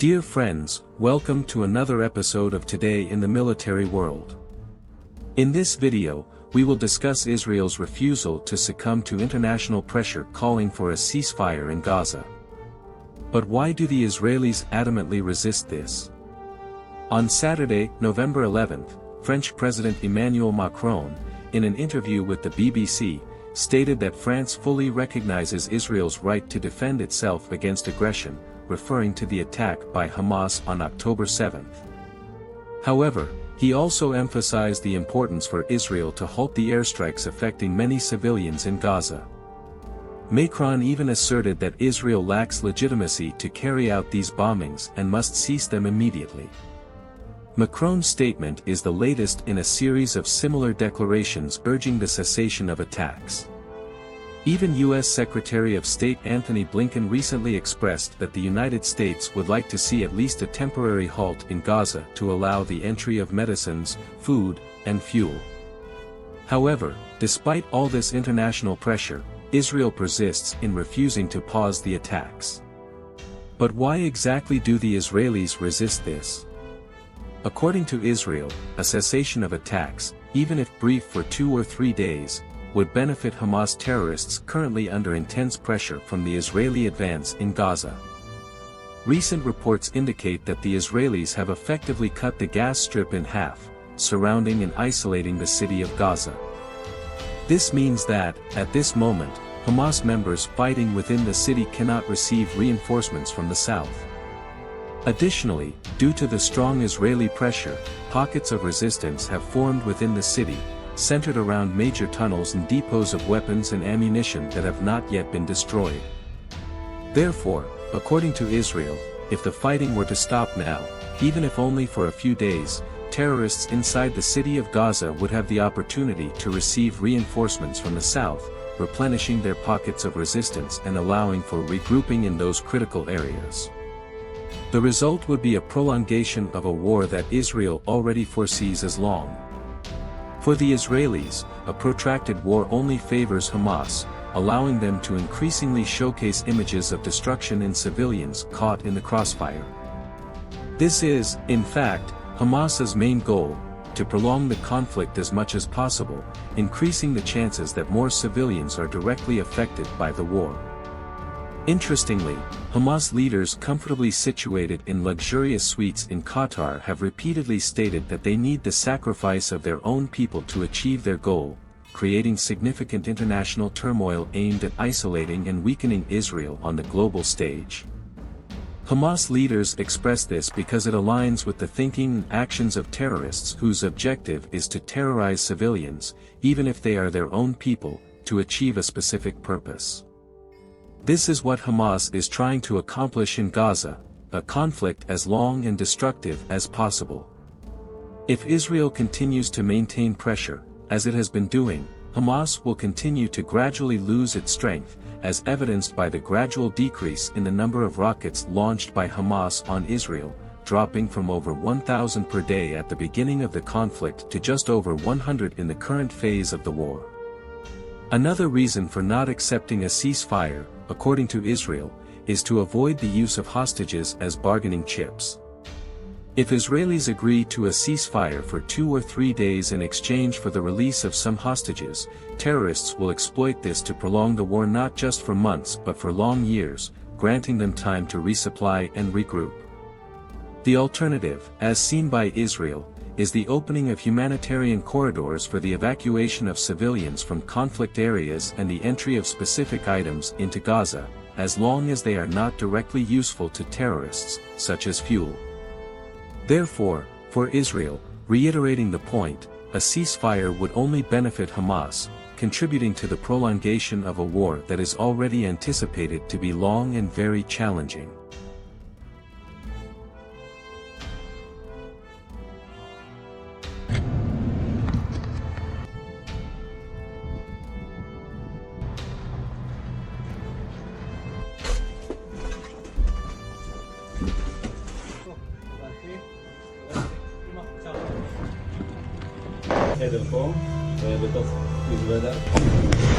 Dear friends, welcome to another episode of Today in the Military World. In this video, we will discuss Israel's refusal to succumb to international pressure calling for a ceasefire in Gaza. But why do the Israelis adamantly resist this? On Saturday, November 11th, French President Emmanuel Macron, in an interview with the BBC, stated that France fully recognizes Israel's right to defend itself against aggression, referring to the attack by Hamas on October 7th. However, he also emphasized the importance for Israel to halt the airstrikes affecting many civilians in Gaza. Macron even asserted that Israel lacks legitimacy to carry out these bombings and must cease them immediately. Macron's statement is the latest in a series of similar declarations urging the cessation of attacks. Even U.S. Secretary of State Antony Blinken recently expressed that the United States would like to see at least a temporary halt in Gaza to allow the entry of medicines, food, and fuel. However, despite all this international pressure, Israel persists in refusing to pause the attacks. But why exactly do the Israelis resist this? According to Israel, a cessation of attacks, even if brief for 2 or 3 days, would benefit Hamas terrorists currently under intense pressure from the Israeli advance in Gaza. Recent reports indicate that the Israelis have effectively cut the gas strip in half, surrounding and isolating the city of Gaza. This means that, at this moment, Hamas members fighting within the city cannot receive reinforcements from the south. Additionally, due to the strong Israeli pressure, pockets of resistance have formed within the city, centered around major tunnels and depots of weapons and ammunition that have not yet been destroyed. Therefore, according to Israel, if the fighting were to stop now, even if only for a few days, terrorists inside the city of Gaza would have the opportunity to receive reinforcements from the south, replenishing their pockets of resistance and allowing for regrouping in those critical areas. The result would be a prolongation of a war that Israel already foresees as long. For the Israelis, a protracted war only favors Hamas, allowing them to increasingly showcase images of destruction in civilians caught in the crossfire. This is, in fact, Hamas's main goal, to prolong the conflict as much as possible, increasing the chances that more civilians are directly affected by the war. Interestingly, Hamas leaders comfortably situated in luxurious suites in Qatar have repeatedly stated that they need the sacrifice of their own people to achieve their goal, creating significant international turmoil aimed at isolating and weakening Israel on the global stage. Hamas leaders express this because it aligns with the thinking and actions of terrorists whose objective is to terrorize civilians, even if they are their own people, to achieve a specific purpose. This is what Hamas is trying to accomplish in Gaza, a conflict as long and destructive as possible. If Israel continues to maintain pressure, as it has been doing, Hamas will continue to gradually lose its strength, as evidenced by the gradual decrease in the number of rockets launched by Hamas on Israel, dropping from over 1,000 per day at the beginning of the conflict to just over 100 in the current phase of the war. Another reason for not accepting a ceasefire, according to Israel, is to avoid the use of hostages as bargaining chips. If Israelis agree to a ceasefire for 2 or 3 days in exchange for the release of some hostages, terrorists will exploit this to prolong the war not just for months but for long years, granting them time to resupply and regroup. The alternative, as seen by Israel, is the opening of humanitarian corridors for the evacuation of civilians from conflict areas and the entry of specific items into Gaza, as long as they are not directly useful to terrorists, such as fuel. Therefore, for Israel, reiterating the point, a ceasefire would only benefit Hamas, contributing to the prolongation of a war that is already anticipated to be long and very challenging. חדר פה, בתוך מזוודה.